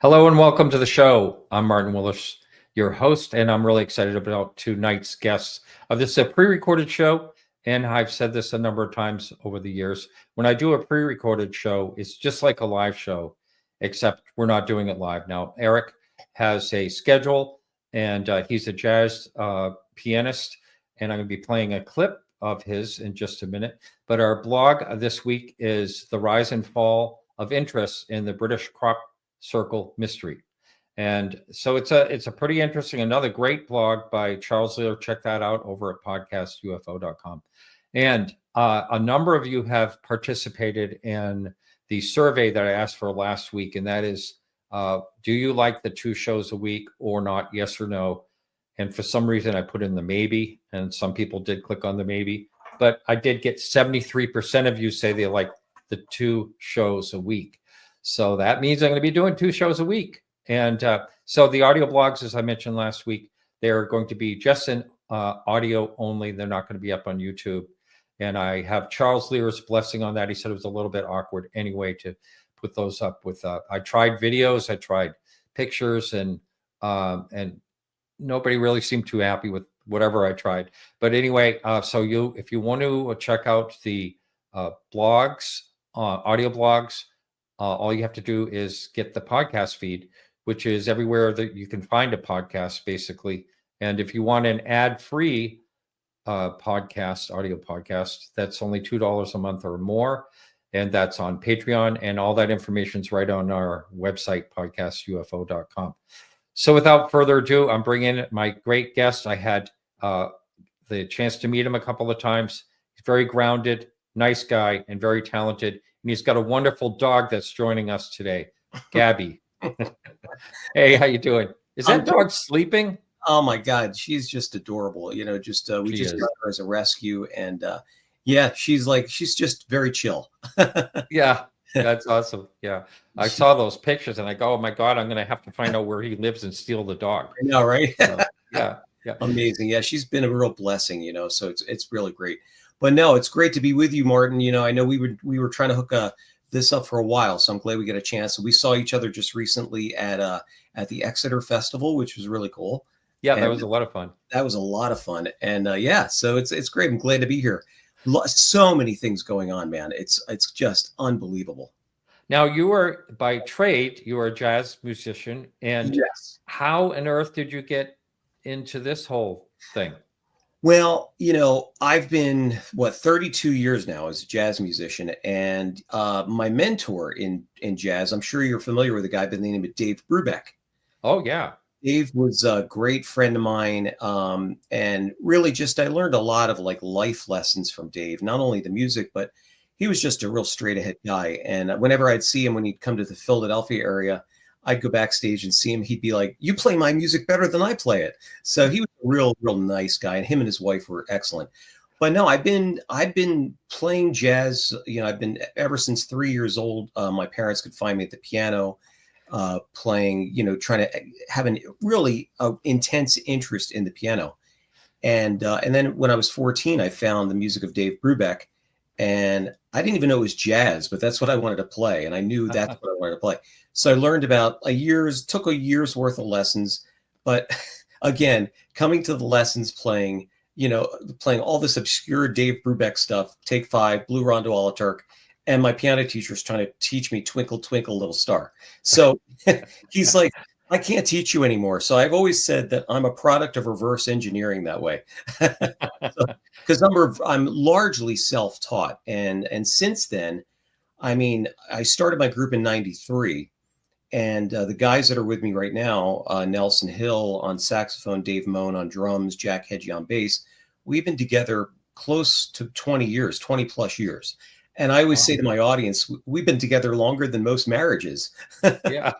Hello and welcome to the show. I'm Martin Willis, your host, and I'm really excited about tonight's guests. This is a pre-recorded show, and I've said this a number of times over the years. When I do a pre-recorded show, it's just like a live show, except we're not doing it live. Now, Eric has a schedule, and he's a jazz pianist, and I'm going to be playing a clip of his in just a minute. But our blog this week is The Rise and Fall of Interest in the British Crop Circle Mystery. And so it's a pretty interesting, another great blog by Charles Lear. Check that out over at podcastufo.com. And a number of you have participated in the survey that I asked for last week, and that is, do you like the 2 shows a week or not? Yes or no? And for some reason, I put in the maybe, and some people did click on the maybe. But I did get 73% of you say they like the 2 shows a week. So that means I'm going to be doing 2 shows a week. And so the audio blogs, as I mentioned last week, they're going to be just in audio only. They're not going to be up on YouTube. And I have Charles Lear's blessing on that. He said it was a little bit awkward anyway to put those up with. I tried videos, I tried pictures, and nobody really seemed too happy with whatever I tried. But anyway, so if you want to check out the blogs, audio blogs, all you have to do is get the podcast feed, which is everywhere that you can find a podcast, basically. And if you want an ad-free podcast, audio podcast, that's only $2 a month or more. And that's on Patreon. And all that information is right on our website, podcastufo.com. So without further ado, I'm bringing in my great guest. I had the chance to meet him a couple of times. He's very grounded, nice guy, and very talented. And he's got a wonderful dog that's joining us today, Gabby. Hey, how you doing? Is that dog sleeping? Oh my God, she's just adorable. We just got her as a rescue, and yeah, she's just very chill. Yeah. That's awesome. Yeah. I saw those pictures and I go, oh my God, I'm going to have to find out where he lives and steal the dog. I know, right? So, yeah. Amazing. Yeah. She's been a real blessing, so it's really great. But no, it's great to be with you, Martin. I know we were trying to hook this up for a while, so I'm glad we get a chance. So we saw each other just recently at the Exeter Festival, which was really cool. Yeah. That was a lot of fun. That was a lot of fun. And yeah, so it's great. I'm glad to be here. So many things going on, man. It's just unbelievable. Now, you are by trade, you are a jazz musician, and yes. How on earth did you get into this whole thing? Well, I've been 32 years now as a jazz musician, and my mentor in jazz, I'm sure you're familiar with a guy by the name of Dave Brubeck. Oh yeah. Dave was a great friend of mine, and really I learned a lot of life lessons from Dave, not only the music, but he was just a real straight ahead guy. And whenever I'd see him when he'd come to the Philadelphia area, I'd go backstage and see him. He'd be like, "You play my music better than I play it." So he was a real nice guy, and him and his wife were excellent. But no, I've been playing jazz. I've been ever since 3 years old. My parents could find me at the piano, playing, trying to have a really intense interest in the piano. And then when I was 14, I found the music of Dave Brubeck, and I didn't even know it was jazz, but that's what I wanted to play. And I knew that's what I wanted to play. So I learned about took a year's worth of lessons. But again, coming to the lessons, playing all this obscure Dave Brubeck stuff, Take 5, Blue Rondo a la Turk. And my piano teacher is trying to teach me Twinkle, Twinkle, Little Star. So he's like, I can't teach you anymore. So I've always said that I'm a product of reverse engineering that way. Because I'm largely self-taught. And since then, I started my group in 93. And the guys that are with me right now, Nelson Hill on saxophone, Dave Moan on drums, Jack Hedgie on bass, we've been together close to 20 plus years. And I always say to my audience, we've been together longer than most marriages. Yeah.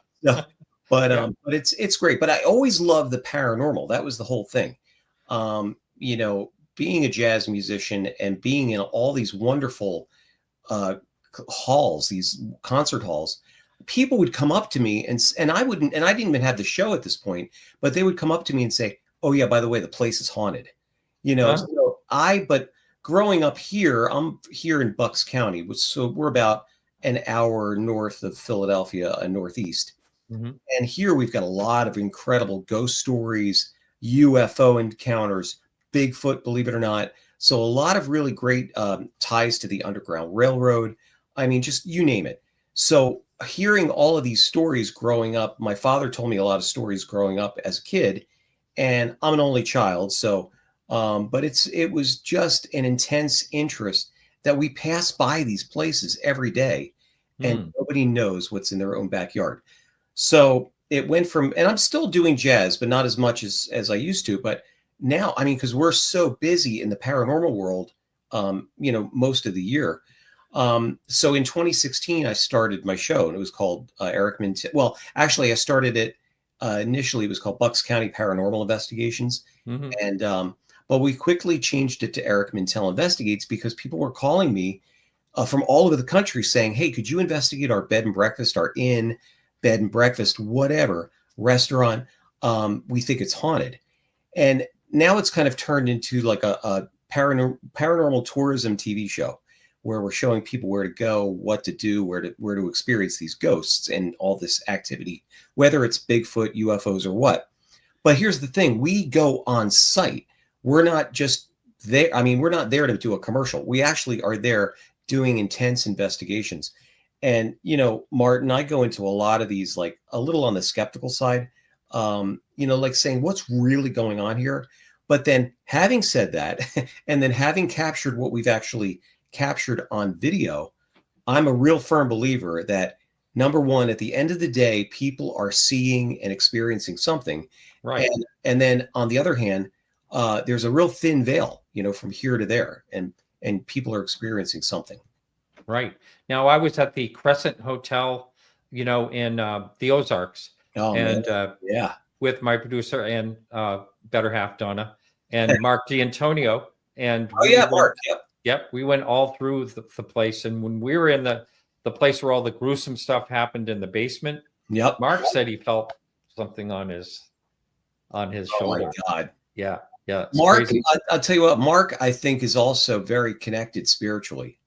But it's great. But I always loved the paranormal. That was the whole thing. Being a jazz musician and being in all these wonderful halls, these concert halls, people would come up to me and I didn't even have the show at this point, but they would come up to me and say, "Oh yeah, by the way, the place is haunted." But growing up here, I'm here in Bucks County, so we're about an hour north of Philadelphia, northeast. Mhm. And here we've got a lot of incredible ghost stories, UFO encounters, Bigfoot, believe it or not. So a lot of really great ties to the Underground Railroad. I mean, just you name it. So hearing all of these stories growing up, my father told me a lot of stories growing up as a kid, and I'm an only child. So, but it was just an intense interest that we pass by these places every day, and Mm. nobody knows what's in their own backyard. So it went from, and I'm still doing jazz, but not as much as I used to. But now, I mean, because we're so busy in the paranormal world, most of the year. So in 2016, I started my show, and it was called Eric Mintel. Well, actually, I started it initially. It was called Bucks County Paranormal Investigations, Mhm. and but we quickly changed it to Eric Mintel Investigates because people were calling me from all over the country saying, "Hey, could you investigate our bed and breakfast, our inn, bed and breakfast, whatever restaurant? We think it's haunted." And now it's kind of turned into like a paranormal tourism TV show where we're showing people where to go, what to do, where to experience these ghosts and all this activity, whether it's Bigfoot, UFOs, or what. But here's the thing: we go on site. We're not just there. I mean, we're not there to do a commercial. We actually are there doing intense investigations. And Martin, I go into a lot of these, like a little on the skeptical side, like saying what's really going on here. But then having said that, and then having captured what we've actually captured on video, I'm a real firm believer that number one, at the end of the day, people are seeing and experiencing something. Right. And then on the other hand, there's a real thin veil, from here to there, and people are experiencing something. Right. Now, I was at the Crescent Hotel, in the Ozarks, Oh man, and yeah. with my producer and better half Donna and Mark D'Antonio, and Oh yeah, Mark. Yep. Yep, we went all through the place, and when we were in the place where all the gruesome stuff happened in the basement, Yep. Mark said he felt something on his shoulder. Oh my God. Yeah, it's Mark, crazy. I'll tell you what, Mark, I think is also very connected spiritually.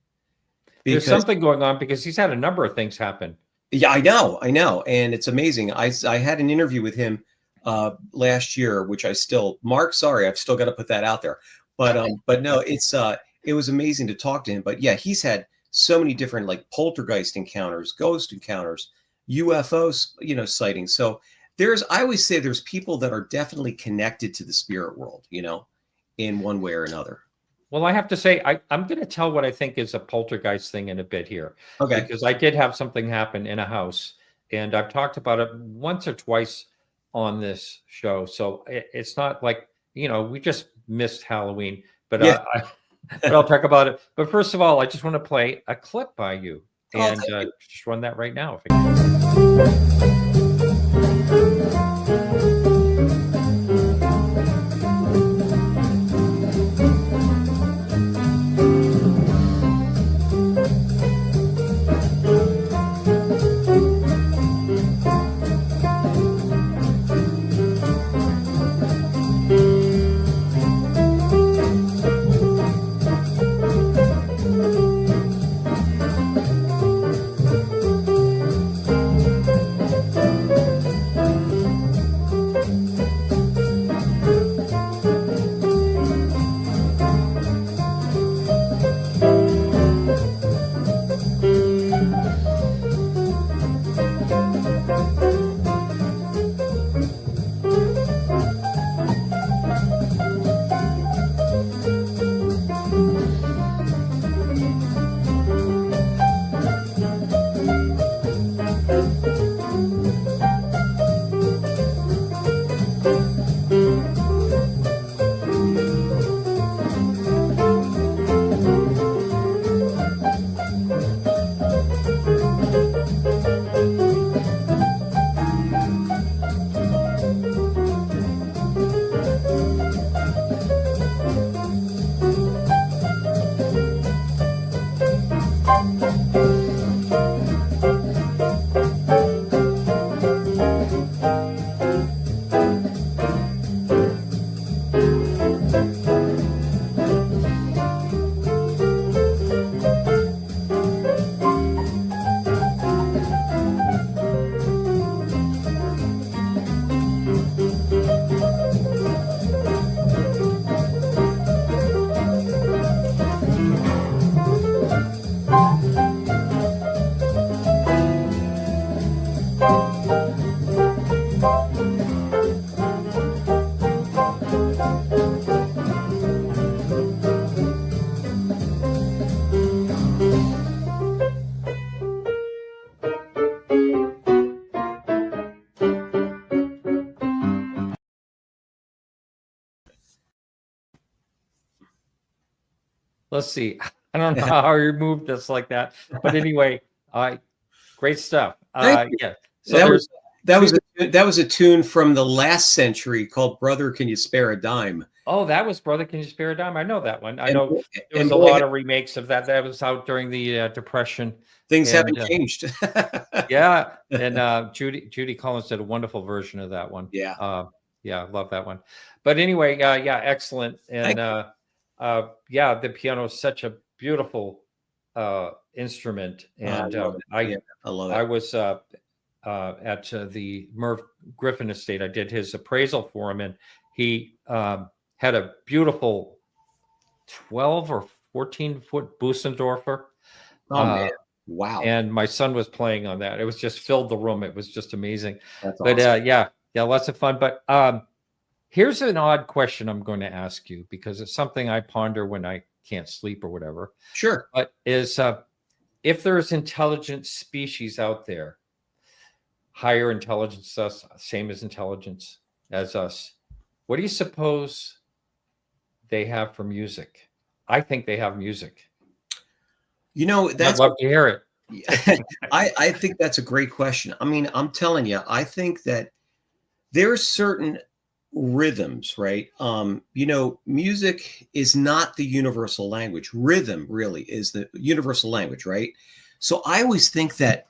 There's something going on because he's had a number of things happen. Yeah, I know. And it's amazing. I had an interview with him last year, which Mark, sorry, I've still got to put that out there. But no, it was amazing to talk to him. But yeah, he's had so many different like poltergeist encounters, ghost encounters, UFOs, sightings. So I always say there's people that are definitely connected to the spirit world, in one way or another. Well, I have to say, I'm going to tell what I think is a poltergeist thing in a bit here. Okay. Because I did have something happen in a house, and I've talked about it once or twice on this show. So it's not like, we just missed Halloween, but Yeah. but I'll talk about it. But first of all, I just want to play a clip by you, and Thank you. just run that right now. let's see. I don't know how you moved this like that, but anyway, great stuff. Thank you. Yeah. So That there's was that two. was that was a tune from the last century called "Brother, Can You Spare a Dime?" Oh, that was Brother Can You Spare a Dime? I know that one. I And know there was and a boy, lot of remakes of that. That was out during the Depression, things and haven't changed. yeah, and Judy Collins did a wonderful version of that one. Yeah. Yeah, I love that one. But anyway, yeah, excellent. And yeah, the piano is such a beautiful instrument. And I love it. Yeah, I love I it. was at the Merv Griffin estate. I did his appraisal for him, and he had a beautiful 12 or 14-foot Busendorfer. Oh man, wow, And my son was playing on that. It was just filled the room. It was just amazing. that's But awesome. yeah, lots of fun. But here's an odd question I'm going to ask you, because it's something I ponder when I can't sleep or whatever. Sure. But is if there's intelligent species out there, higher intelligence us, same as intelligence as us, what do you suppose they have for music? I think they have music. You know, I'd that's love to hear it. I think that's a great question. I mean, I'm telling you, I think that there are certain rhythms, right? You know, music is not the universal language. Rhythm really is the universal language, right? So I always think that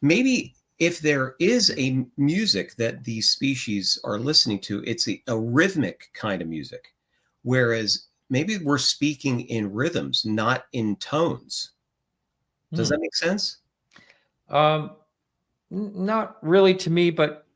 maybe if there is a music that these species are listening to, it's a rhythmic kind of music, whereas maybe we're speaking in rhythms, not in tones. Does that make sense? Not really to me, but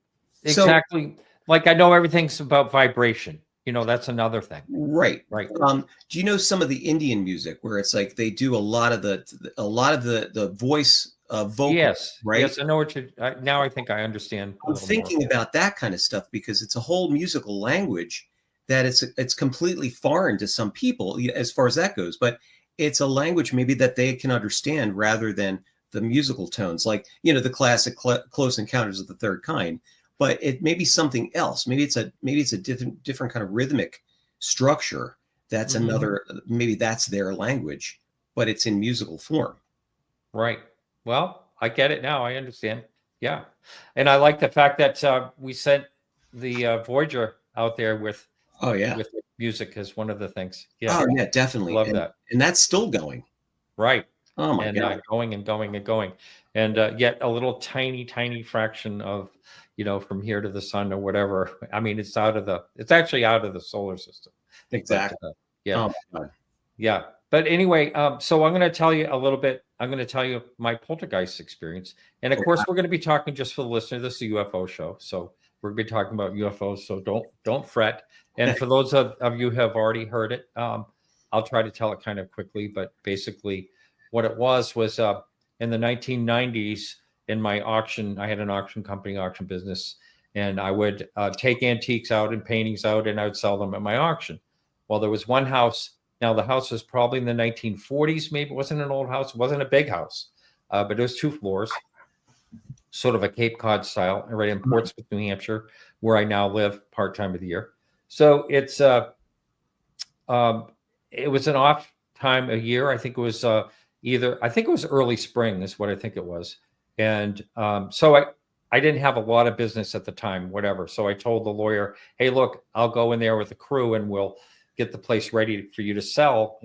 So, exactly. Like, I know everything's about vibration. That's another thing. right. Right. Do you know some of the Indian music where it's like they do a lot of the voice vocal, Yes. right? Yes. I know what you now I think I understand a I'm little more. thinking about that kind of stuff because it's a whole musical language that it's completely foreign to some people as far as that goes, but it's a language maybe that they can understand rather than the musical tones, like the classic Close Encounters of the Third Kind. But it may be something else. Maybe it's a different kind of rhythmic structure. That's another. Maybe that's their language, but it's in musical form. Right. Well, I get it now. I understand. Yeah. And I like the fact that we sent the Voyager out there with Oh yeah. music as one of the things. Yeah. Oh yeah, definitely. Love that. And that's still going. Right. Oh my And God. going and going and going. And yet a little tiny fraction of, from here to the sun or whatever. I mean, it's actually out of the solar system. Exactly. But, yeah. Oh my God. Yeah. But anyway, so I'm going to tell you a little bit. I'm going to tell you my poltergeist experience. And of course, we're going to be talking, just for the listener, this is a UFO show. So we're going to be talking about UFOs. So don't fret. And for those of you who have already heard it, I'll try to tell it kind of quickly. But basically, what it was in the 1990s, in my auction, I had an auction company, auction business, and I would take antiques out and paintings out, and I would sell them at my auction. Well, there was one house. Now, the house was probably in the 1940s, maybe. It wasn't an old house. It wasn't a big house, but it was 2 floors, sort of a Cape Cod style, right in Portsmouth, New Hampshire, where I now live part-time of the year. So it was an off time a year. I think it was I think it was early spring is what I think it was. And so I didn't have a lot of business at the time, whatever. So I told the lawyer, hey, look, I'll go in there with the crew and we'll get the place ready for you to sell,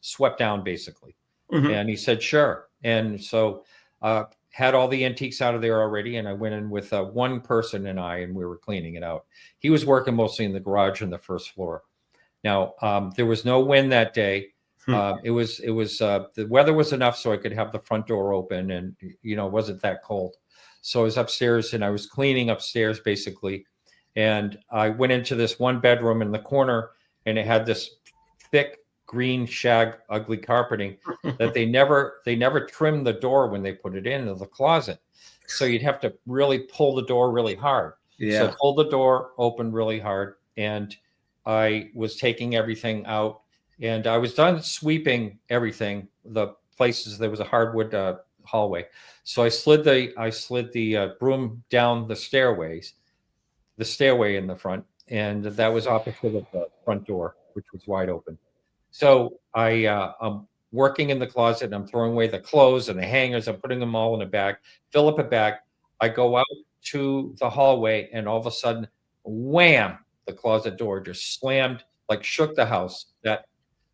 swept down basically. And he said, sure. And so had all the antiques out of there already. And I went in with one person and we were cleaning it out. He was working mostly in the garage on the first floor. Now, there was no wind that day. It was the weather was enough so I could have the front door open and, it wasn't that cold. So I was upstairs and I was cleaning upstairs basically. And I went into this one bedroom in the corner and it had this thick green shag ugly carpeting that they never trimmed the door when they put it into the closet. So you'd have to really pull the door really hard. Yeah. So I pulled the door open really hard and I was taking everything out and I was done sweeping everything. The places, there was a hardwood hallway. So I slid the broom down the stairway in the front. And that was opposite of the front door, which was wide open. So I'm working in the closet and I'm throwing away the clothes and the hangers. I'm putting them all in a bag, fill up a bag. I go out to the hallway and all of a sudden, wham, the closet door just slammed, like shook the house.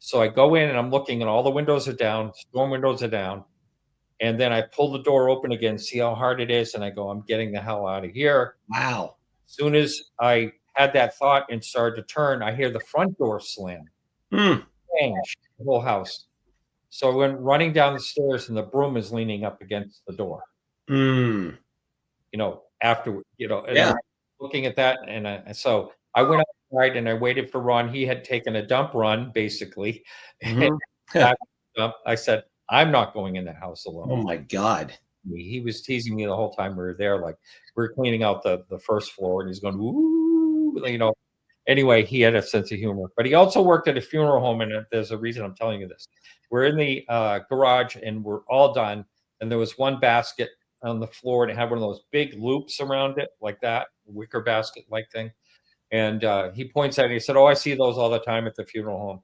So I go in and I'm looking and all the windows are down, storm windows are down. And then I pull the door open again, see how hard it is. And I go, I'm getting the hell out of here. Wow. As soon as I had that thought and started to turn, I hear the front door slam. Mm. Bang, the whole house. So I went running down the stairs and the broom is leaning up against the door. Mm. After, and Yeah. I'm looking at that. And so I went outside and I waited for Ron. He had taken a dump run, basically. Mhm. I said, I'm not going in the house alone. Oh my God. He was teasing me the whole time we were there. Like we were cleaning out the first floor and he's going, ooh, Anyway, he had a sense of humor, but he also worked at a funeral home. And there's a reason I'm telling you this. We're in the garage and we're all done. And there was one basket on the floor and it had one of those big loops around it, like that wicker basket like thing. And he points at it. He said, "Oh, I see those all the time at the funeral home."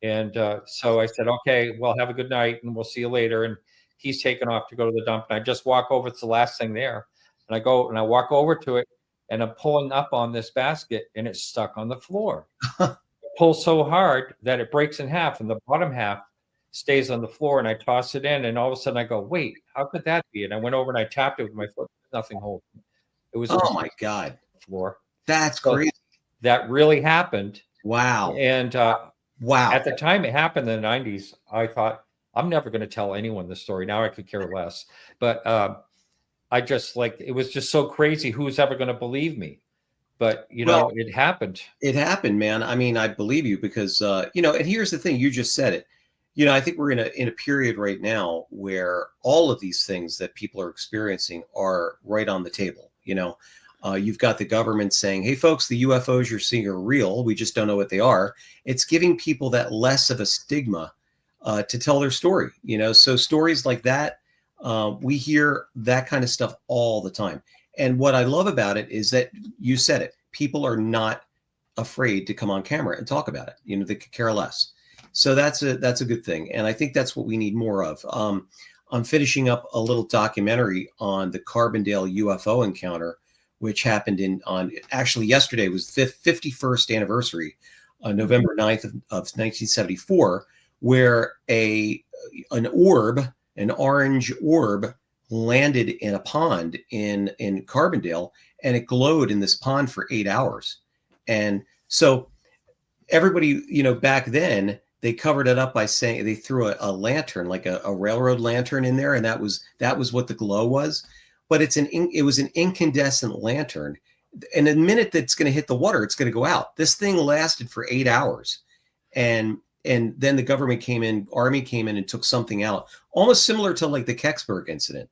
And so I said, "Okay, well, have a good night and we'll see you later." And he's taken off to go to the dump. And I just walk over. It's the last thing there. And I go and I walk over to it. And I'm pulling up on this basket and it's stuck on the floor. I pull so hard that it breaks in half and the bottom half stays on the floor and I toss it in and all of a sudden I go, wait, how could that be? And I went over and I tapped it with my foot. Nothing holding. It was oh my God. Floor. That's crazy. That really happened. Wow. And wow. At the time it happened in the 90s, I thought, I'm never going to tell anyone this story. Now I could care less. But I just it was just so crazy. Who's ever going to believe me? But, it happened. It happened, man. I mean, I believe you because, and here's the thing. You just said it. I think we're in a period right now where all of these things that people are experiencing are right on the table. You've got the government saying, hey, folks, the UFOs you're seeing are real. We just don't know what they are. It's giving people that less of a stigma to tell their story. So stories like that. We hear that kind of stuff all the time. And what I love about it is that you said it. People are not afraid to come on camera and talk about it. They could care less. So that's a good thing. And I think that's what we need more of. I'm finishing up a little documentary on the Carbondale UFO encounter, which happened actually yesterday was the 51st anniversary, November 9th of 1974, where an orange orb landed in a pond in Carbondale, and it glowed in this pond for 8 hours. And so everybody, back then they covered it up by saying they threw a lantern, like a railroad lantern in there. And that was what the glow was. But it was an incandescent lantern. And the minute that's going to hit the water, it's going to go out. This thing lasted for 8 hours. And then the government Army came in and took something out, almost similar to like the Kecksburg incident.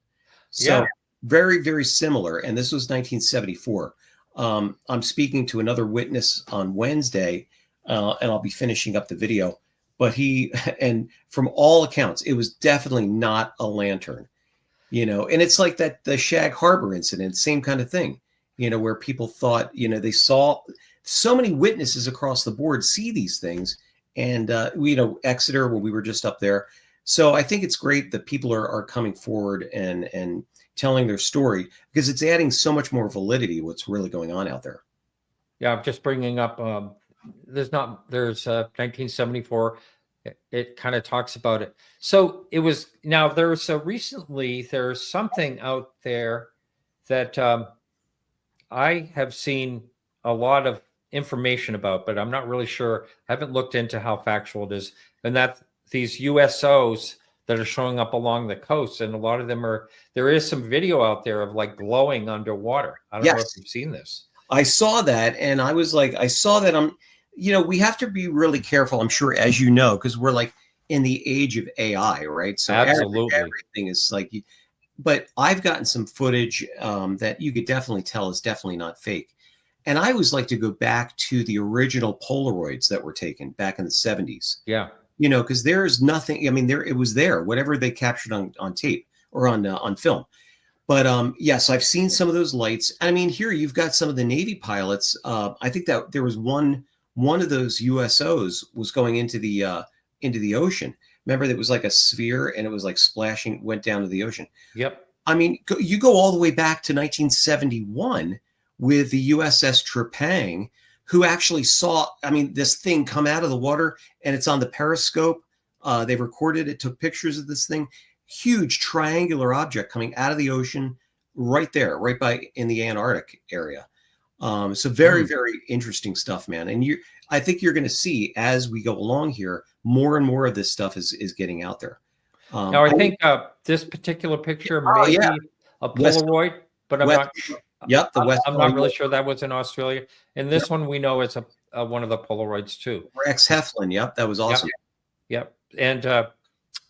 So yeah. Very, very similar. And this was 1974. I'm speaking to another witness on Wednesday, and I'll be finishing up the video. But and from all accounts, it was definitely not a lantern, and it's like the Shag Harbour incident, same kind of thing, where people thought, they saw so many witnesses across the board see these things. And, Exeter, when we were just up there. So I think it's great that people are coming forward and telling their story because it's adding so much more validity to what's really going on out there. Yeah, I'm just bringing up, there's 1974. It kind of talks about it. So there's something out there that I have seen a lot of information about, but I'm not really sure. I haven't looked into how factual it is. And that these USOs that are showing up along the coast, and a lot of them there is some video out there of like glowing underwater. I don't know if you've seen this. I saw that. And I was like, we have to be really careful, I'm sure, as you know, because we're like in the age of AI, right? So absolutely everything is like, but I've gotten some footage that you could definitely tell is definitely not fake. And I always like to go back to the original Polaroids that were taken back in the 70s. Yeah. Because there's nothing, it was there, whatever they captured on tape or on film. But yes, I've seen some of those lights. Here you've got some of the Navy pilots. I think that there was one one of those USOs was going into the ocean. Remember, that was like a sphere, and it was like splashing, went down to the ocean. Yep. I mean, you go all the way back to 1971 with the USS Trepang, who actually saw, I mean, this thing come out of the water, and it's on the periscope. They recorded it, took pictures of this thing, huge triangular object coming out of the ocean right there, right by in the Antarctic area. So very, very interesting stuff, man. And I think you're going to see as we go along here, more and more of this stuff is getting out there. Now, I think this particular picture may be a Polaroid, but I'm not. Yep, I'm not really sure that was in Australia. And this one we know is one of the Polaroids too. Rex Heflin. Yep, that was awesome. Yep. And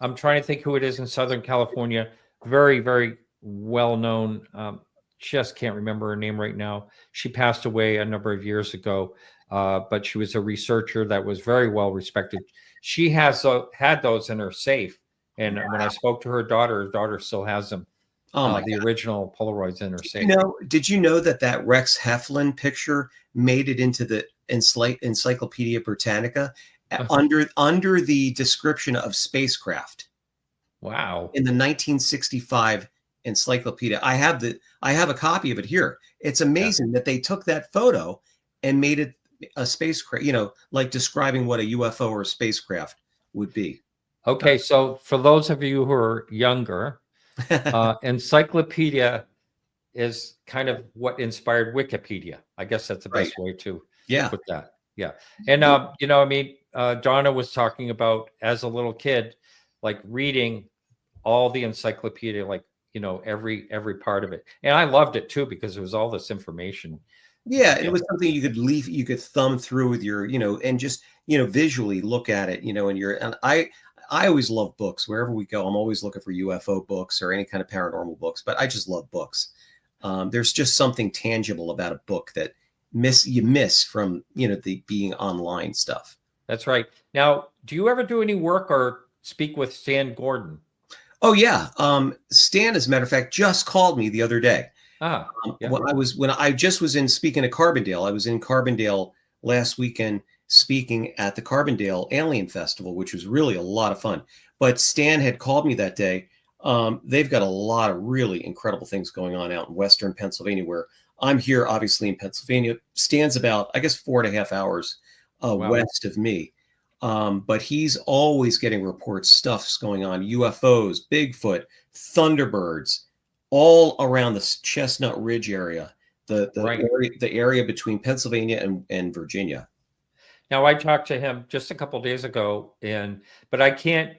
I'm trying to think who it is in Southern California. Very, very well known. Just can't remember her name right now. She passed away a number of years ago, but she was a researcher that was very well respected. She has had those in her safe, and when I spoke to her daughter still has them. The original Polaroids in her safe. Did you know that Rex Heflin picture made it into the Encyclopedia Britannica under the description of spacecraft? Wow! In the 1965 encyclopedia, I have a copy of it here. It's amazing that they took that photo and made it a spacecraft. Like describing what a UFO or a spacecraft would be. Okay, so for those of you who are younger, encyclopedia is kind of what inspired Wikipedia. I guess that's the best way to put that. Yeah. And, Donna was talking about as a little kid, like reading all the encyclopedia, like, every part of it. And I loved it too, because it was all this information. Yeah. It was something you could thumb through with your, and just, visually look at it, and I always love books. Wherever we go, I'm always looking for UFO books or any kind of paranormal books, but I just love books. There's just something tangible about a book that you miss from, the being online stuff. That's right. Now, do you ever do any work or speak with Stan Gordon? Oh yeah. Stan, as a matter of fact, just called me the other day. When I just was speaking at Carbondale. I was in Carbondale last weekend speaking at the Carbondale Alien Festival, which was really a lot of fun. But Stan had called me that day. They've got a lot of really incredible things going on out in Western Pennsylvania, where I'm here, obviously in Pennsylvania. Stan's about, I guess, 4.5 hours west of me. But he's always getting reports, stuff's going on, UFOs, Bigfoot, Thunderbirds, all around the Chestnut Ridge area, the area between Pennsylvania and Virginia. Now, I talked to him just a couple of days ago, but I can't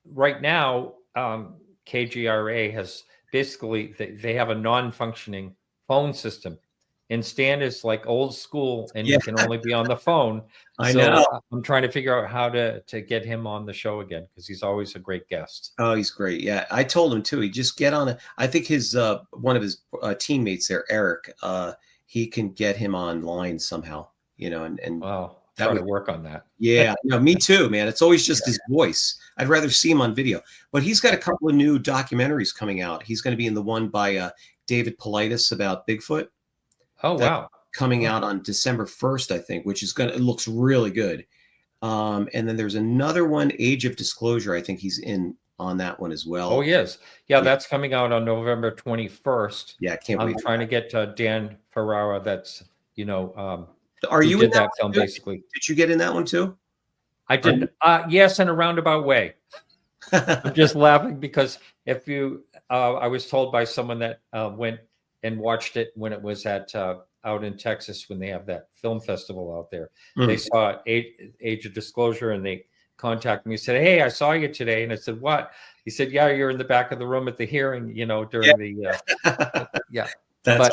right now. KGRA has basically, they have a non-functioning phone system, and Stan is like old school, and he can only be on the phone. I know. I'm trying to figure out how to get him on the show again, because he's always a great guest. Oh, he's great. Yeah, I told him too. He just get on I think his one of his teammates there, Eric, he can get him online somehow. And wow. That would work on that. Yeah, me too, man. It's always just his voice. I'd rather see him on video. But he's got a couple of new documentaries coming out. He's going to be in the one by David Paulides about Bigfoot. Oh, wow. Coming out on December 1st, I think, which is it looks really good. And then there's another one, Age of Disclosure. I think he's in on that one as well. Oh, he is. Yeah, that's coming out on November 21st. Yeah, I can't wait. I'm trying to get Dan Ferrara. That's, Are you in that film, basically? Did you get in that one too? I did. Yes, in a roundabout way. I'm just laughing because I was told by someone that went and watched it when it was at out in Texas, when they have that film festival out there. They saw Age of Disclosure, and they contacted me, said, "Hey, I saw you today." And I said, "What?" He said, "Yeah, you're in the back of the room at the hearing, during the yeah." That's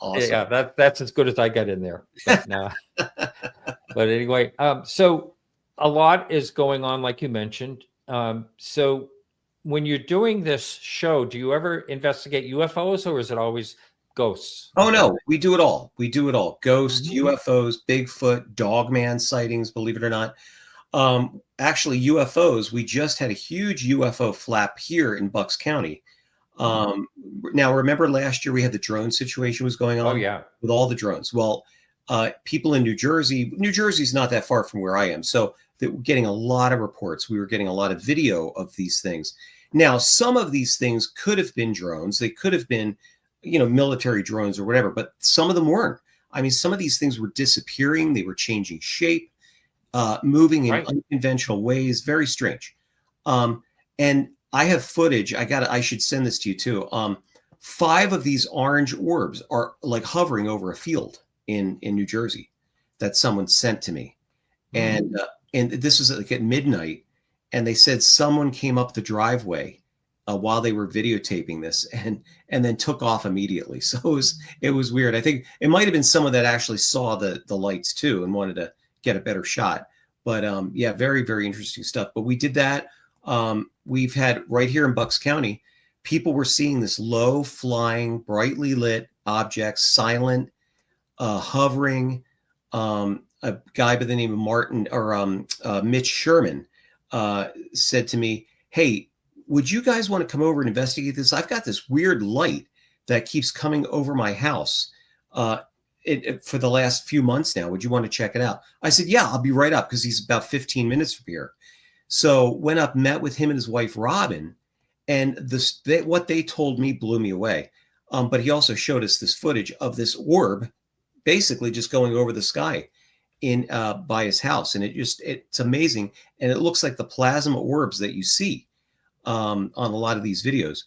awesome. Yeah, that's as good as I got in there. But anyway, so a lot is going on, like you mentioned. So when you're doing this show, do you ever investigate UFOs, or is it always ghosts? Oh no, we do it all. Ghosts, UFOs, Bigfoot, Dogman sightings, believe it or not. Actually, UFOs, we just had a huge UFO flap here in Bucks County. Now, remember last year we had the drone situation was going on? Oh, yeah. With all the drones. Well, People in New Jersey's not that far from where I am. So that we're getting a lot of reports. We were getting a lot of video of these things. Now, some of these things could have been drones. They could have been, military drones or whatever, but some of them weren't. I mean, some of these things were disappearing. They were changing shape, moving in unconventional ways. Very strange. And I have footage. I should send this to you too. 5 of these orange orbs are like hovering over a field in New Jersey that someone sent to me. And this was like at midnight, and they said someone came up the driveway while they were videotaping this and then took off immediately. So it was weird. I think it might have been someone that actually saw the lights too and wanted to get a better shot. But yeah, very, very interesting stuff. But we did that. We've had right here in Bucks County, people were seeing this low flying, brightly lit object, silent, hovering. A guy by the name of Martin or Mitch Sherman said to me, "Hey, would you guys want to come over and investigate this? I've got this weird light that keeps coming over my house for the last few months now. Would you want to check it out?" I said, "Yeah, I'll be right up," because he's about 15 minutes from here. So went up, met with him and his wife, Robin, and what they told me blew me away. But he also showed us this footage of this orb basically just going over the sky in by his house. And it's amazing. And it looks like the plasma orbs that you see on a lot of these videos.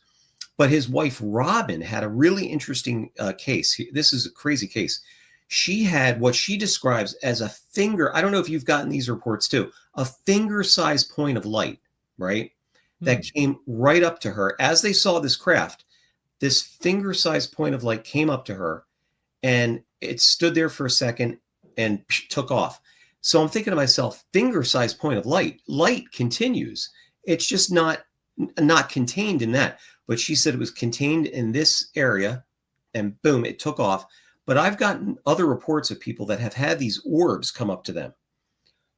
But his wife, Robin, had a really interesting case. This is a crazy case. She had what she describes as a finger. I don't know if you've gotten these reports too, a finger-sized point of light, right? That came right up to her as they saw this craft. This finger-sized point of light came up to her, and it stood there for a second and took off. So I'm thinking to myself, finger-sized point of light continues. It's just not contained in that. But she said it was contained in this area, and boom, it took off. But I've gotten other reports of people that have had these orbs come up to them,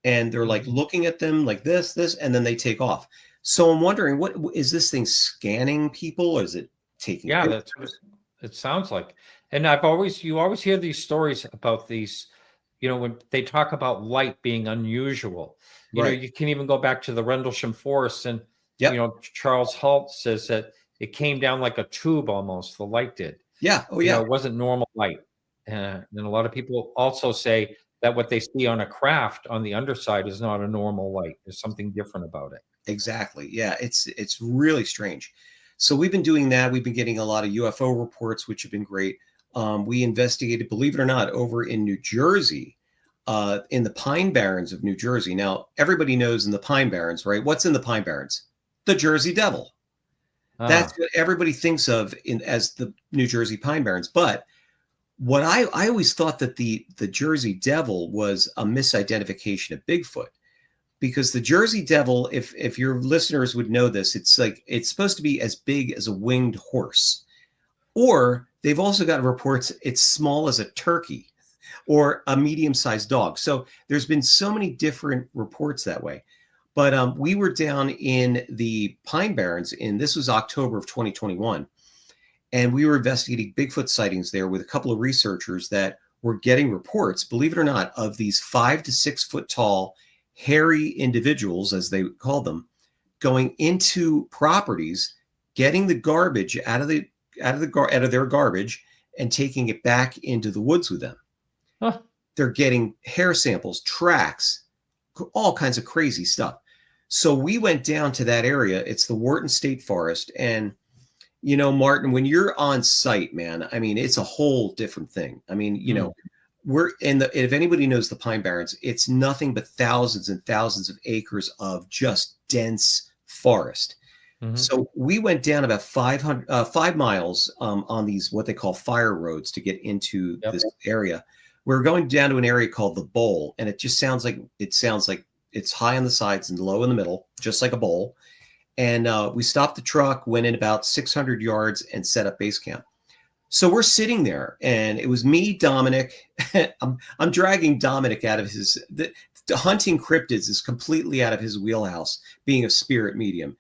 and they're like looking at them like this, and then they take off. So I'm wondering, what is this thing scanning people, or is it taking? Yeah, that's what it sounds like. And you always hear these stories about these, when they talk about light being unusual. You can even go back to the Rendlesham Forest, and Charles Halt says that it came down like a tube almost. The light did. Yeah. Oh yeah. It wasn't normal light. And a lot of people also say that what they see on a craft on the underside is not a normal light. There's something different about it. Exactly. Yeah, it's really strange. So we've been doing that. We've been getting a lot of UFO reports, which have been great. We investigated, believe it or not, over in New Jersey, in the Pine Barrens of New Jersey. Now, everybody knows in the Pine Barrens, right? What's in the Pine Barrens? The Jersey Devil. That's what everybody thinks of as the New Jersey Pine Barrens. But what I always thought that the Jersey Devil was a misidentification of Bigfoot, because the Jersey Devil, if your listeners would know this, it's supposed to be as big as a winged horse, or they've also got reports it's small as a turkey or a medium-sized dog. So there's been so many different reports that way. But we were down in the Pine Barrens this was October of 2021. And we were investigating Bigfoot sightings there with a couple of researchers that were getting reports, believe it or not, of these 5 to 6 foot tall, hairy individuals, as they call them, going into properties, getting the garbage out of their garbage and taking it back into the woods with them. Huh. They're getting hair samples, tracks, all kinds of crazy stuff. So we went down to that area. It's the Wharton State Forest. And Martin, when you're on site, man, I mean, it's a whole different thing. I mean, we're if anybody knows the Pine Barrens, it's nothing but thousands and thousands of acres of just dense forest. Mm-hmm. So we went down about 5 miles on these, what they call fire roads, to get into this area. We're going down to an area called the Bowl, and it just sounds like it's high on the sides and low in the middle, just like a bowl. And we stopped the truck, went in about 600 yards, and set up base camp. So we're sitting there, and it was me, Dominic. I'm dragging Dominic out of the hunting cryptids is completely out of his wheelhouse, being a spirit medium.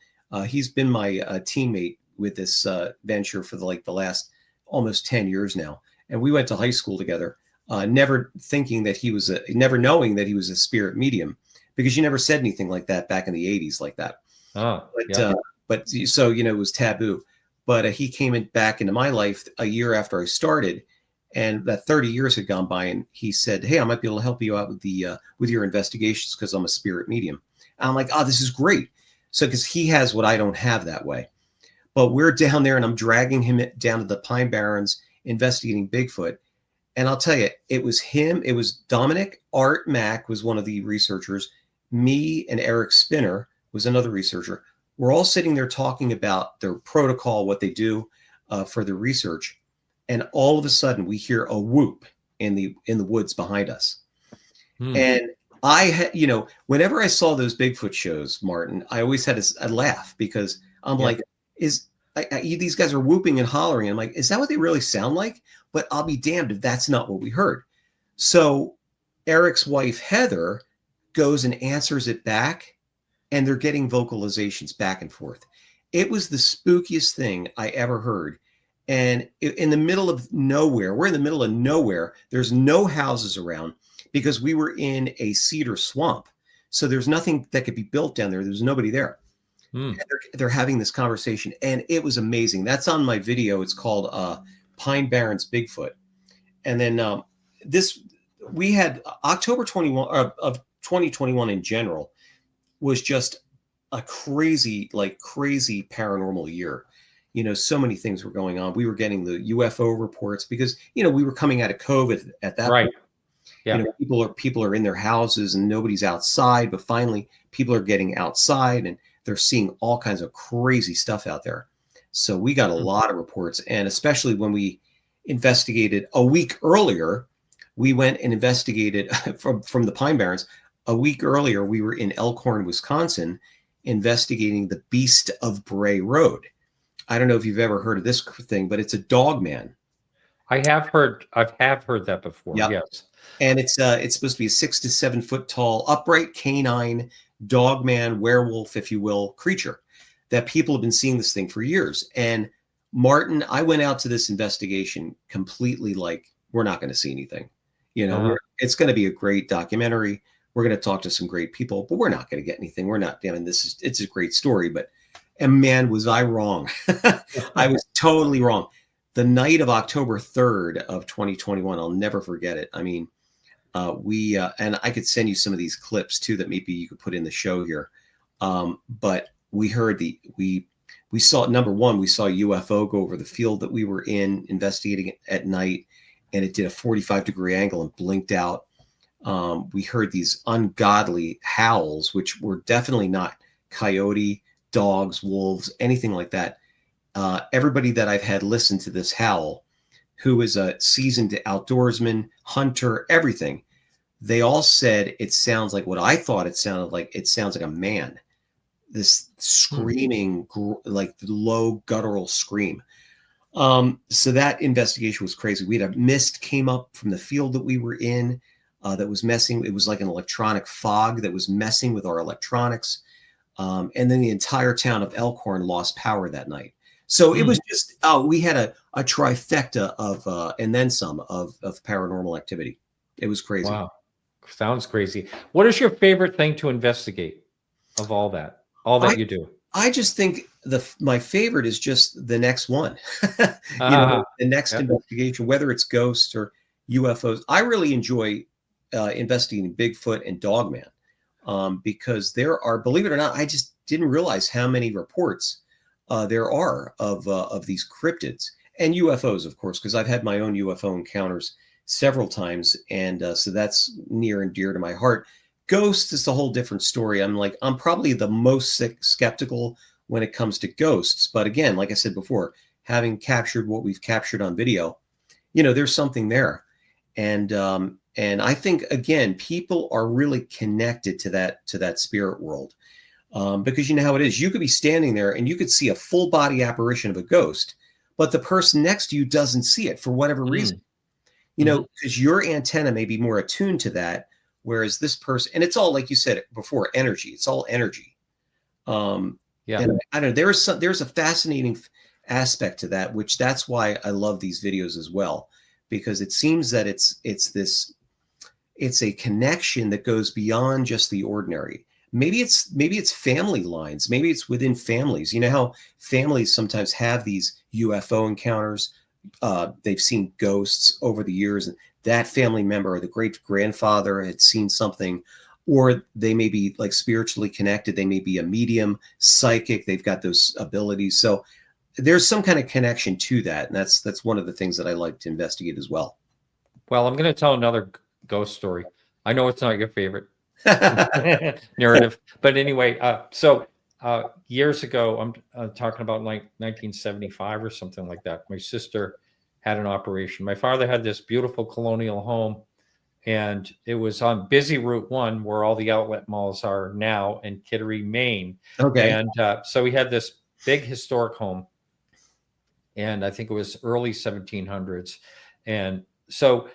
He's been my teammate with this venture for the last almost 10 years now. And we went to high school together. never thinking that he was never knowing that he was a spirit medium, because you never said anything like that back in the 80s like that. Oh, But yeah. So it was taboo. But he came back into my life a year after I started, and that 30 years had gone by, and he said, "Hey, I might be able to help you out with your investigations because I'm a spirit medium." And I'm like, "Oh, this is great." So because he has what I don't have that way. But we're down there, and I'm dragging him down to the Pine Barrens investigating Bigfoot. And I'll tell you, it was him. It was Dominic. Art Mack was one of the researchers. Me and Eric Spinner was another researcher. We're all sitting there talking about their protocol, what they do for their research. And all of a sudden, we hear a whoop in the woods behind us. And I had, whenever I saw those Bigfoot shows, Martin, I always had a laugh, because I'm like, these guys are whooping and hollering. I'm like, is that what they really sound like? But I'll be damned if that's not what we heard. So Eric's wife, Heather, goes and answers it back, and they're getting vocalizations back and forth. It was the spookiest thing I ever heard. And in the middle of nowhere, we're in the middle of nowhere. There's no houses around, because we were in a cedar swamp. So there's nothing that could be built down there. There's nobody there. They're having this conversation, and it was amazing. That's on my video. It's called Pine Barrens Bigfoot. And then we had October 21 of 2021 in general was just a crazy paranormal year. So many things were going on. We were getting the UFO reports because, we were coming out of COVID at that point. Yeah. People are in their houses and nobody's outside, but finally people are getting outside and they're seeing all kinds of crazy stuff out there. So we got a lot of reports, and especially when we investigated a week earlier, we went and investigated from the Pine Barrens. A week earlier, we were in Elkhorn, Wisconsin, investigating the Beast of Bray Road. I don't know if you've ever heard of this thing, but it's a Dogman. I have heard that before. Yep. Yes. And it's supposed to be a 6 to 7 foot tall, upright canine Dogman, werewolf, if you will, creature that people have been seeing this thing for years. And Martin, I went out to this investigation completely like, we're not going to see anything. It's going to be a great documentary. We're going to talk to some great people, but we're not going to get anything. We're not, it's a great story, and man, was I wrong. I was totally wrong. The night of October 3rd of 2021, I'll never forget it. I mean, and I could send you some of these clips too that maybe you could put in the show here. But we heard we saw, number one, we saw a UFO go over the field that we were investigating at night, and it did a 45-degree angle and blinked out. We heard these ungodly howls, which were definitely not coyote, dogs, wolves, anything like that. Everybody that I've had listen to this howl, who is a seasoned outdoorsman, hunter, everything, they all said it sounds like what I thought it sounded like. It sounds like a man, this screaming, like low guttural scream. So that investigation was crazy. We had a mist came up from the field that we were in that was messing. It was like an electronic fog that was messing with our electronics. And then the entire town of Elkhorn lost power that night. So it was just, we had a trifecta of, and then some of paranormal activity. It was crazy. Wow. Sounds crazy. What is your favorite thing to investigate of all that you do? I just think my favorite is just the next one, the next investigation, whether it's ghosts or UFOs. I really enjoy investigating Bigfoot and Dogman because there are, believe it or not, I just didn't realize how many reports there are of these cryptids and UFOs, of course, because I've had my own UFO encounters several times, and so that's near and dear to my heart. Ghosts is a whole different story. I'm probably the most skeptical when it comes to ghosts, but again, like I said before, having captured what we've captured on video, there's something there, and I think again, people are really connected to that spirit world. Because you know how it is. You could be standing there and you could see a full body apparition of a ghost, but the person next to you doesn't see it for whatever reason. Because your antenna may be more attuned to that, whereas this person, and it's all, like you said before, energy. It's all energy. And I don't know. There's a fascinating aspect to that, which that's why I love these videos as well, because it seems that it's a connection that goes beyond just the ordinary. Maybe it's family lines. Maybe it's within families. You know how families sometimes have these UFO encounters. They've seen ghosts over the years, and that family member or the great grandfather had seen something, or they may be like spiritually connected. They may be a medium, psychic. They've got those abilities. So there's some kind of connection to that. And that's one of the things that I like to investigate as well. Well, I'm going to tell another ghost story. I know it's not your favorite narrative, but anyway, so years ago, I'm talking about like 1975 or something like that. My sister had an operation. My father had this beautiful colonial home, and it was on busy Route 1 where all the outlet malls are now in Kittery, Maine. Okay. And so we had this big historic home, and I think it was early 1700s. And so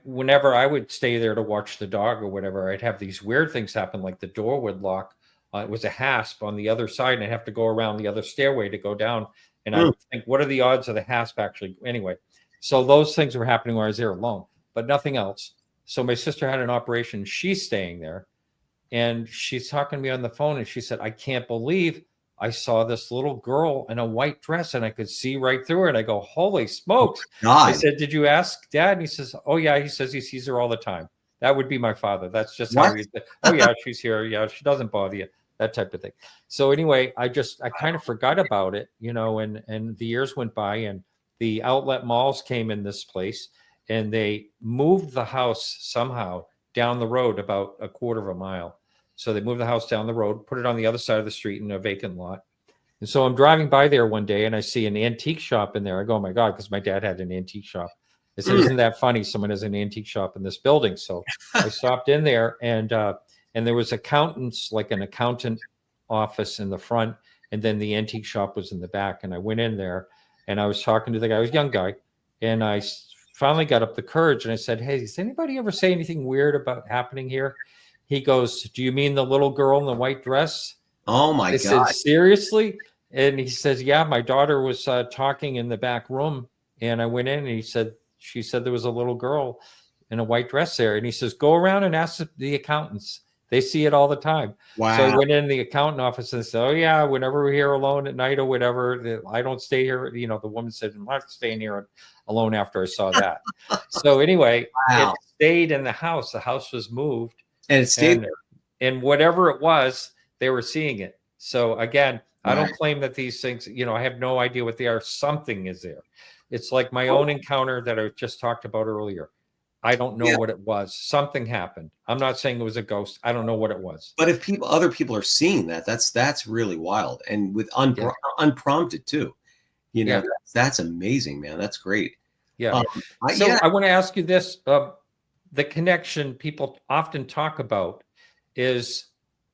whenever I would stay there to watch the dog or whatever, I'd have these weird things happen, like the door would lock. It was a hasp on the other side, and I'd have to go around the other stairway to go down. And I would think, what are the odds of the hasp actually? Anyway, so those things were happening when I was there alone, but nothing else. So my sister had an operation. She's staying there, and she's talking to me on the phone, and she said, I can't believe I saw this little girl in a white dress, and I could see right through her. And I go, holy smokes. Oh, God. I said, did you ask Dad? And he says, oh, yeah. He says he sees her all the time. That would be my father. That's just how he's. Oh, yeah, she's here. Yeah, she doesn't bother you. That type of thing. So anyway, I kind of forgot about it, you know, and the years went by, and the outlet malls came in this place, and they moved the house somehow down the road about a quarter of a mile. So they moved the house down the road, put it on the other side of the street in a vacant lot. And so I'm driving by there one day, and I see an antique shop in there. I go, oh my God, because my dad had an antique shop. I said, isn't that funny? Someone has an antique shop in this building. So I stopped in there, and there was accountants, like an accountant office in the front, and then the antique shop was in the back. And I went in there, and I was talking to the guy. I was a young guy, and I finally got up the courage, and I said, hey, does anybody ever say anything weird about happening here? He goes, do you mean the little girl in the white dress? Oh, my God. I said, seriously? And he says, yeah, my daughter was talking in the back room, and I went in, and she said there was a little girl in a white dress there. And he says, go around and ask the accountants. They see it all the time. Wow. So I went in the accountant office and said, oh, yeah, whenever we're here alone at night or whatever, I don't stay here. You know, the woman said, I'm not staying here alone after I saw that. So anyway, It stayed in the house. The house was moved. And it stayed there. And whatever it was, they were seeing it. So again, I don't claim that these things, you know, I have no idea what they are. Something is there. It's like my own encounter that I just talked about earlier. I don't know what it was. Something happened. I'm not saying it was a ghost. I don't know what it was. But if other people are seeing that, that's really wild, and with unprompted too. You know, that's amazing, man. That's great. Yeah. I want to ask you this: the connection people often talk about is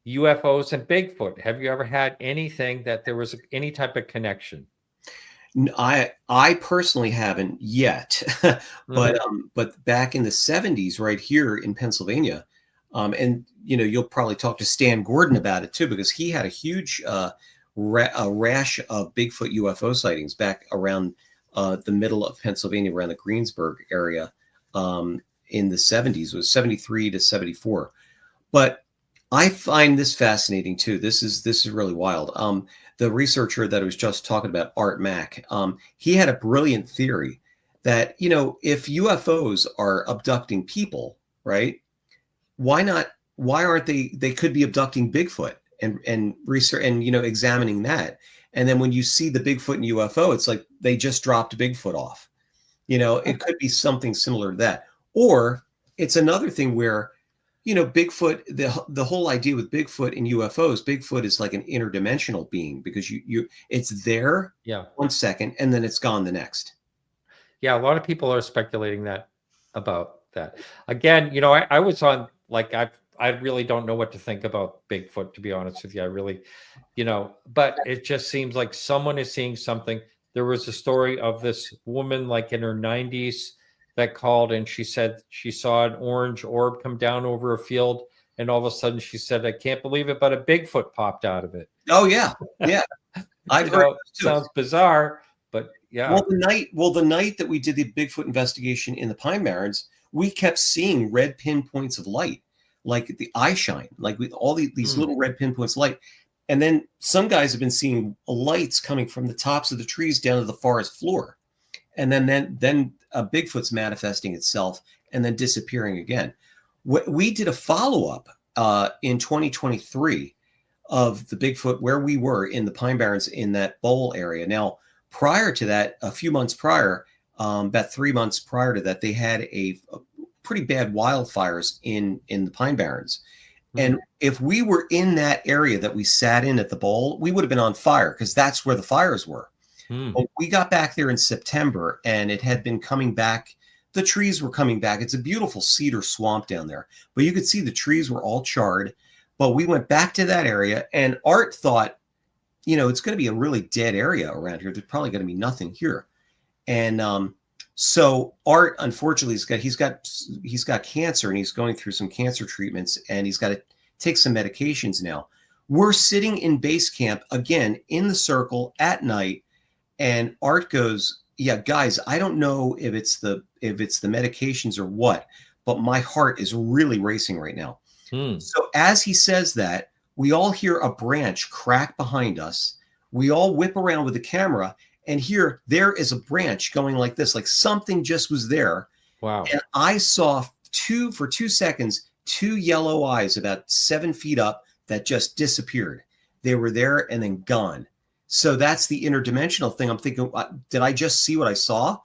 UFOs and Bigfoot. Have you ever had anything that there was any type of connection? I personally haven't yet, but back in the 70s, right here in Pennsylvania, and you know, you'll probably talk to Stan Gordon about it too, because he had a huge rash of Bigfoot UFO sightings back around the middle of Pennsylvania, around the Greensburg area, in the 70s. It was 73 to 74. But I find this fascinating too. This is really wild. The researcher that I was just talking about, Art Mack, he had a brilliant theory that, you know, if UFOs are abducting people, right? Why aren't they could be abducting Bigfoot and research and, you know, examining that. And then when you see the Bigfoot and UFO, it's like they just dropped Bigfoot off. You know, it could be something similar to that. Or it's another thing where, you know, Bigfoot, the whole idea with Bigfoot and UFOs, Bigfoot is like an interdimensional being, because it's there 1 second and then it's gone the next. Yeah, a lot of people are speculating about that. Again, you know, I was on, like, I really don't know what to think about Bigfoot, to be honest with you. I really, you know, but it just seems like someone is seeing something. There was a story of this woman, like in her 90s, that called, and she said she saw an orange orb come down over a field, and all of a sudden she said, I can't believe it, but a Bigfoot popped out of it. Oh yeah. I've heard. Sounds bizarre, But yeah. Well, the night that we did the Bigfoot investigation in the Pine Barrens, we kept seeing red pinpoints of light, like the eye shine, like with all these little red pinpoints of light. And then some guys have been seeing lights coming from the tops of the trees down to the forest floor. And then Bigfoot's manifesting itself and then disappearing again. We did a follow-up in 2023 of the Bigfoot where we were in the Pine Barrens in that bowl area. Now, prior to that, a few months prior, about 3 months prior to that, they had a pretty bad wildfires in the Pine Barrens. And if we were in that area that we sat in at the bowl, we would have been on fire because that's where the fires were. But we got back there in September and it had been coming back. The trees were coming back. It's a beautiful cedar swamp down there, but you could see the trees were all charred. But we went back to that area and Art thought, it's going to be a really dead area around here. There's probably going to be nothing here. And so Art, unfortunately, he's got cancer and he's going through some cancer treatments and he's got to take some medications now. We're sitting in base camp again in the circle at night, and Art goes, "Yeah, guys, I don't know if it's the medications or what, but my heart is really racing right now." So as he says that, we all hear a branch crack behind us. We all whip around with the camera. And here, there is a branch going like this, like something just was there. Wow. And I saw for 2 seconds, 2 yellow eyes about 7 feet up that just disappeared. They were there and then gone. So that's the interdimensional thing. I'm thinking, did I just see what I saw?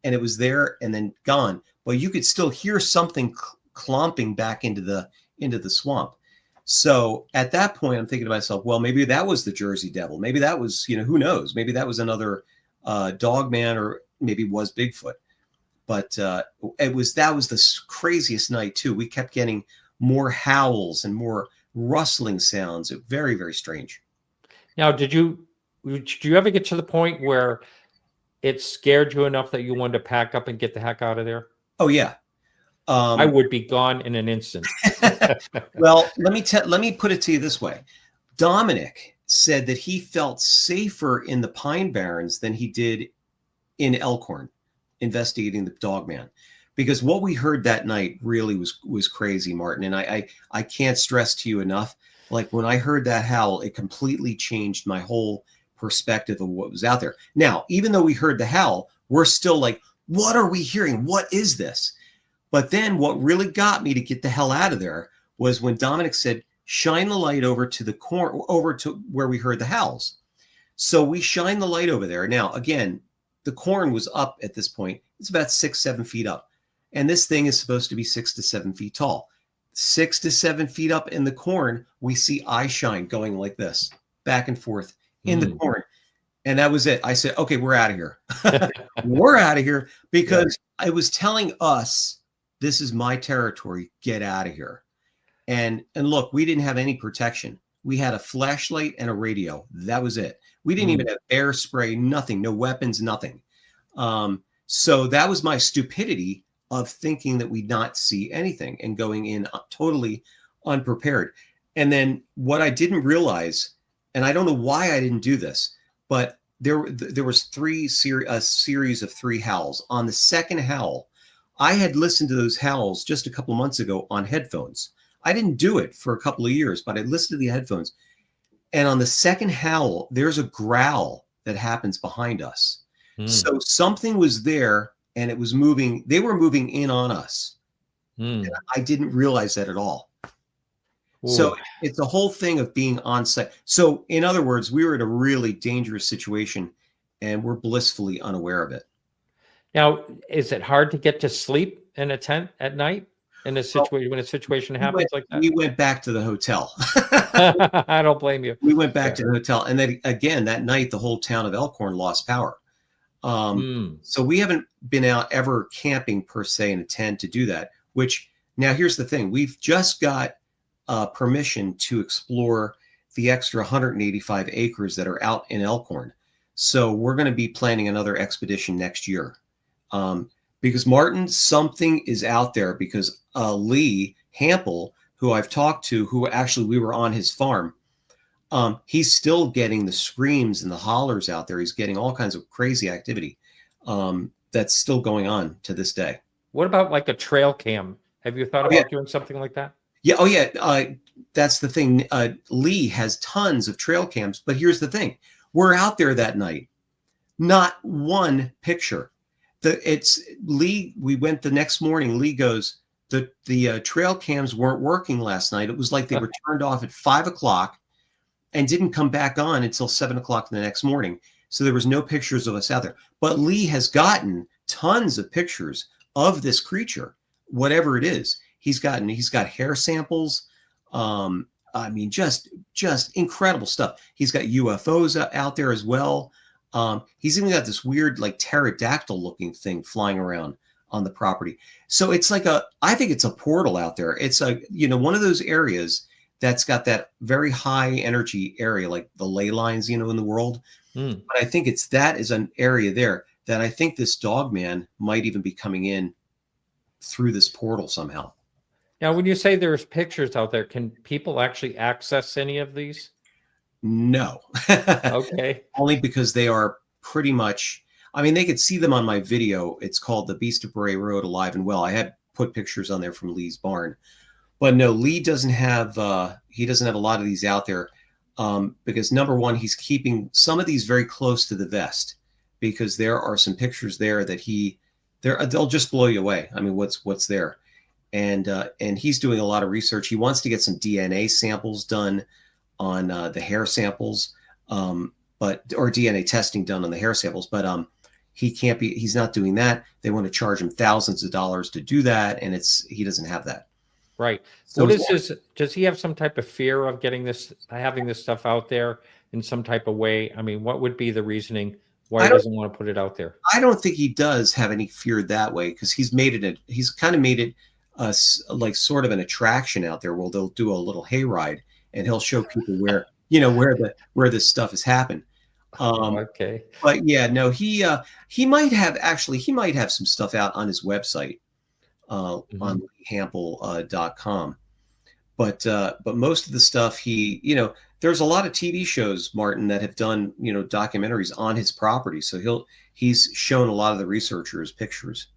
And it was there and then gone. But you could still hear something clomping back into the swamp. So at that point, I'm thinking to myself, well, maybe that was the Jersey Devil. Maybe that was, who knows? Maybe that was another Dogman, or maybe it was Bigfoot. But that was the craziest night too. We kept getting more howls and more rustling sounds. Very, very strange. Now, did you ever get to the point where it scared you enough that you wanted to pack up and get the heck out of there? Oh yeah. I would be gone in an instant. Well, let me put it to you this way. Dominic said that he felt safer in the Pine Barrens than he did in Elkhorn investigating the Dogman, because what we heard that night really was crazy, Martin. And I can't stress to you enough, like when I heard that howl, it completely changed my whole perspective of what was out there. Now, even though we heard the howl, we're still like, what are we hearing? What is this? But then what really got me to get the hell out of there was when Dominic said, shine the light over to where we heard the howls. So we shine the light over there. Now, again, the corn was up at this point. It's about 6-7 feet up. And this thing is supposed to be 6 to 7 feet tall. 6 to 7 feet up in the corn, we see eye shine going like this, back and forth in the corn. And that was it. I said, okay, we're out of here. We're out of here, because I was telling us, this is my territory. Get out of here. And look, we didn't have any protection. We had a flashlight and a radio. That was it. We didn't even have air spray, nothing, no weapons, nothing. So that was my stupidity of thinking that we'd not see anything and going in totally unprepared. And then what I didn't realize, and I don't know why I didn't do this, but there was a series of 3 howls. On the second howl, I had listened to those howls just a couple of months ago on headphones. I didn't do it for a couple of years, but I listened to the headphones. And on the second howl, there's a growl that happens behind us. So something was there and it was moving. They were moving in on us. And I didn't realize that at all. Ooh. So it's a whole thing of being on site. So in other words, we were in a really dangerous situation and we're blissfully unaware of it. Now, is it hard to get to sleep in a tent at night in a situation when a situation happens like that? We went back to the hotel. I don't blame you. We went back to the hotel, and then again that night, the whole town of Elkhorn lost power. So we haven't been out ever camping per se in a tent to do that. Which now here's the thing: we've just got permission to explore the extra 185 acres that are out in Elkhorn. So we're going to be planning another expedition next year. Because Martin, something is out there, because Lee Hampel, who I've talked to, who actually we were on his farm, he's still getting the screams and the hollers out there. He's getting all kinds of crazy activity that's still going on to this day. What about like a trail cam? Have you thought about doing something like that? Yeah. Oh, yeah. That's the thing. Lee has tons of trail cams, but here's the thing. We're out there that night. Not one picture. It's Lee. We went the next morning. Lee goes, the trail cams weren't working last night. It was like they were turned off at 5 o'clock and didn't come back on until 7 o'clock the next morning. So there was no pictures of us out there. But Lee has gotten tons of pictures of this creature, whatever it is. He's got hair samples. I mean, just incredible stuff. He's got UFOs out there as well. He's even got this weird, like, pterodactyl looking thing flying around on the property. So it's like I think it's a portal out there. It's one of those areas that's got that very high energy area, like the ley lines, in the world. But I think that is an area there that I think this Dogman might even be coming in through this portal somehow. Now, when you say there's pictures out there, can people actually access any of these? No. Okay. Only because they are pretty much, I mean, they could see them on my video. It's called The Beast of Bray Road, Alive and Well. I had put pictures on there from Lee's barn. But no, Lee doesn't have a lot of these out there because, number one, he's keeping some of these very close to the vest because there are some pictures there that they'll just blow you away. I mean, what's there? And he's doing a lot of research. He wants to get some DNA samples done on the hair samples, or DNA testing done on the hair samples. But he's not doing that. They want to charge him thousands of dollars to do that, and he doesn't have that. Right. So does he have some type of fear of having this stuff out there in some type of way? I mean, what would be the reasoning why he doesn't want to put it out there? I don't think he does have any fear that way because he's kind of made it like sort of an attraction out there where they'll do a little hayride and he'll show people where this stuff has happened. Okay. But yeah, no, he might have some stuff out on his website. On Hampel.com. But most of the stuff there's a lot of TV shows, Martin, that have done, documentaries on his property. So he's shown a lot of the researchers pictures.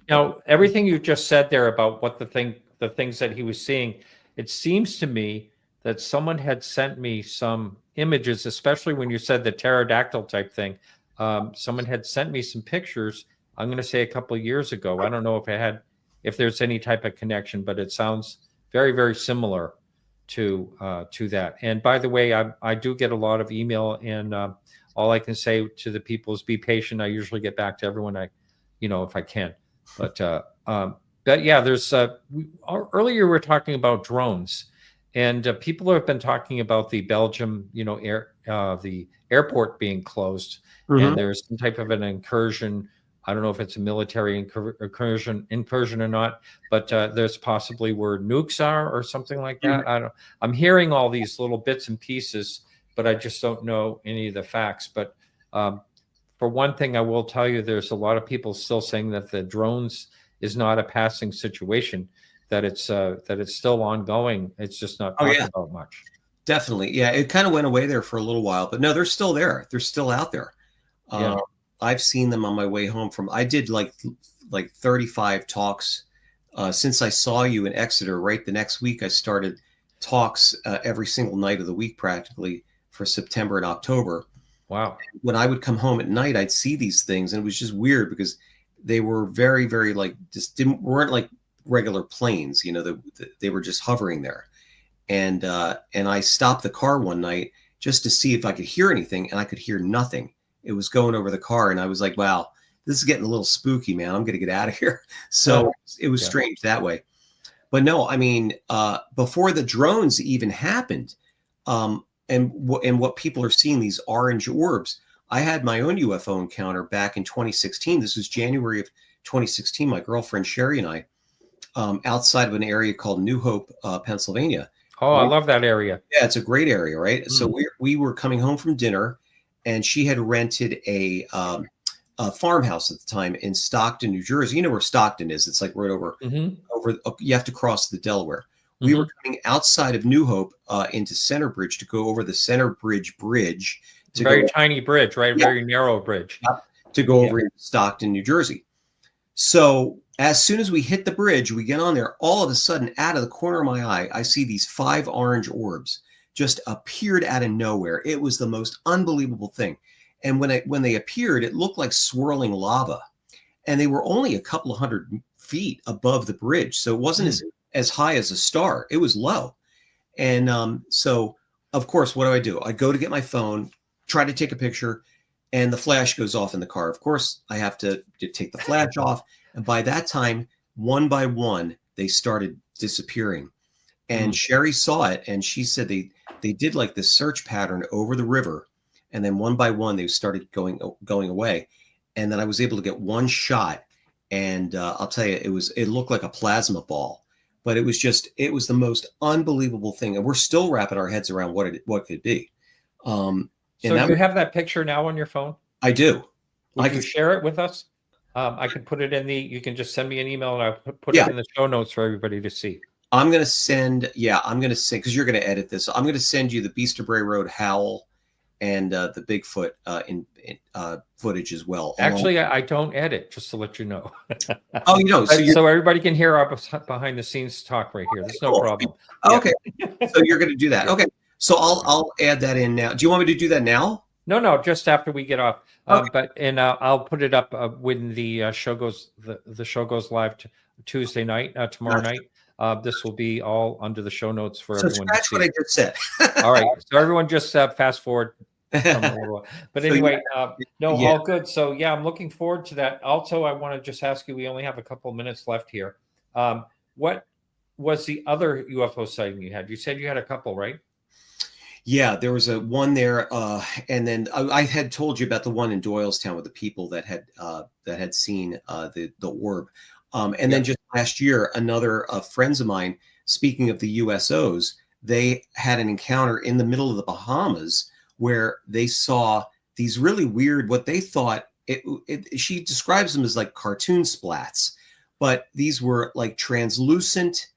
Now, everything you just said there about the things that he was seeing, it seems to me that someone had sent me some images, especially when you said the pterodactyl type thing. Someone had sent me some pictures. I'm going to say a couple of years ago. I don't know if there's any type of connection, but it sounds very, very similar to that. And by the way, I do get a lot of email, and all I can say to the people is be patient. I usually get back to everyone if I can. But yeah, there's earlier we were talking about drones, and people have been talking about the Belgium, the airport being closed, and there's some type of an incursion. I don't know if it's a military incursion or not, but there's possibly where nukes are or something like that. I'm hearing all these little bits and pieces, but I just don't know any of the facts. But for one thing, I will tell you, there's a lot of people still saying that the drones is not a passing situation, that it's still ongoing. It's just not talked about much. Definitely. Yeah. It kind of went away there for a little while, but no, they're still there. They're still out there. Yeah. I've seen them on my way home I did like 35 talks since I saw you in Exeter. Right the next week, I started talks every single night of the week practically for September and October. Wow. When I would come home at night, I'd see these things, and it was just weird because they were very, very weren't like regular planes. They were just hovering there. And I stopped the car one night just to see if I could hear anything, and I could hear nothing. It was going over the car, and I was like, wow, this is getting a little spooky, man. I'm going to get out of here. So it was strange that way. But no, I mean, before the drones even happened, and what people are seeing, these orange orbs, I had my own UFO encounter back in 2016. This was January of 2016. My girlfriend, Sherry, and I, outside of an area called New Hope, Pennsylvania. Oh, I love that area. Yeah, it's a great area, right? So we were coming home from dinner, and she had rented a farmhouse at the time in Stockton, New Jersey. You know where Stockton is? It's like right over. You have to cross the Delaware. We were coming outside of New Hope into Center Bridge to go over the Center Bridge Bridge. Very tiny bridge, right? Yeah. Very narrow bridge. To go over into Stockton, New Jersey. So as soon as we hit the bridge, we get on there, all of a sudden, out of the corner of my eye, I see these 5 orange orbs just appeared out of nowhere. It was the most unbelievable thing. And when they appeared, it looked like swirling lava. And they were only a couple of 100 feet above the bridge. So it wasn't as high as a star. It was low. And so, of course, what do? I go to get my phone, try to take a picture, and the flash goes off in the car. Of course, I have to take the flash off. And by that time, one by one, they started disappearing. And Sherry saw it, and she said they did like this search pattern over the river. And then one by one, they started going away. And then I was able to get one shot. And I'll tell you, it looked like a plasma ball. But it was the most unbelievable thing. And we're still wrapping our heads around what could be. So do you have that picture now on your phone? I do. Would you share it with us? I can put it you can just send me an email and I'll put it in the show notes for everybody to see. I'm going to send, because you're going to edit this. I'm going to send you the Beast of Bray Road howl and the Bigfoot in footage as well. Actually, I don't edit, just to let you know. Oh, you know. So everybody can hear our behind the scenes talk right here. There's no problem. Okay. So you're going to do that. Okay. So I'll add that in now. Do you want me to do that now? No, just after we get off. Okay. I'll put it up when the show goes live Tuesday night, tomorrow night. This will be all under the show notes for everyone. So that's what I just said. All right. So everyone just fast forward. But anyway, all good. So I'm looking forward to that. Also, I want to just ask you, we only have a couple of minutes left here. What was the other UFO sighting you had? You said you had a couple, right? Yeah, there was one there, and then I had told you about the one in Doylestown with the people that had seen the orb, and then just last year, another friends of mine. Speaking of the USOs, they had an encounter in the middle of the Bahamas where they saw these really weird, what they thought she describes them as like cartoon splats, but these were like translucent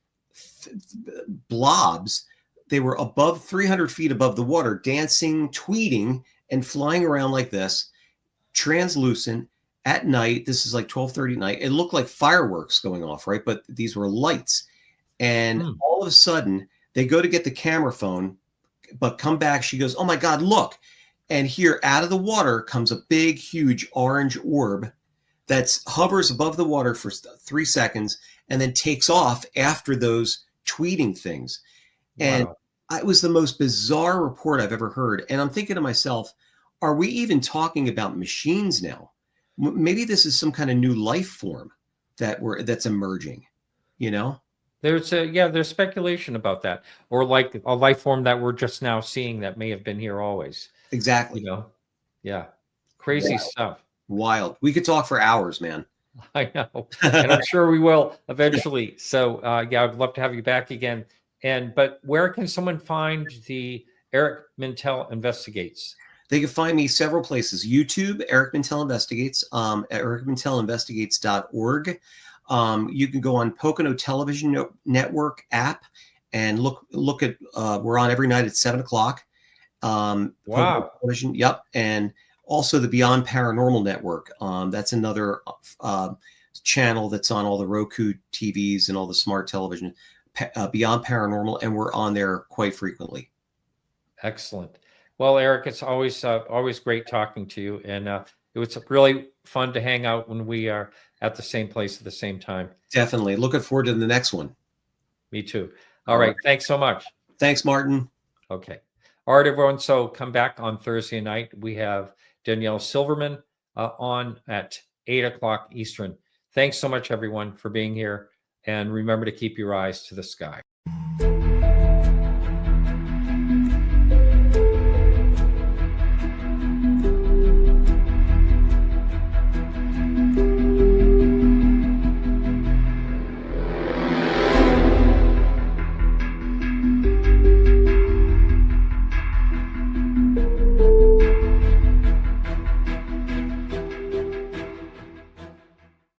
blobs. They were above 300 feet above the water, dancing, tweeting, and flying around like this, translucent at night. This is like 12:30 at night. It looked like fireworks going off, right? But these were lights. And all of a sudden, they go to get the camera phone, but come back. She goes, "Oh my God, look." And here out of the water comes a big, huge orange orb that hovers above the water for 3 seconds and then takes off after those tweeting things. And it was the most bizarre report I've ever heard. And I'm thinking to myself, are we even talking about machines now? Maybe this is some kind of new life form that's emerging, you know? There's speculation about that. Or like a life form that we're just now seeing that may have been here always. Exactly. You know? Yeah. Crazy stuff. Wild. We could talk for hours, man. I know. And I'm sure we will eventually. So I'd love to have you back again. But where can someone find the Eric Mintel Investigates? They can find me several places. YouTube, Eric Mintel Investigates, at ericmintelinvestigates.org. You can go on Pocono Television Network app and look at, we're on every night at 7:00. Wow. Television, yep. And also the Beyond Paranormal Network. That's another channel that's on all the Roku TVs and all the smart television. Beyond Paranormal, and we're on there quite frequently. Excellent. Well, Eric, it's always great talking to you, and it was really fun to hang out when we are at the same place at the same time. Definitely. Looking forward to the next one. Me too. All right. Thanks so much. Thanks, Martin. Okay. All right, everyone. So come back on Thursday night. We have Danielle Silverman on at 8:00 Eastern. Thanks so much, everyone, for being here. And remember to keep your eyes to the sky.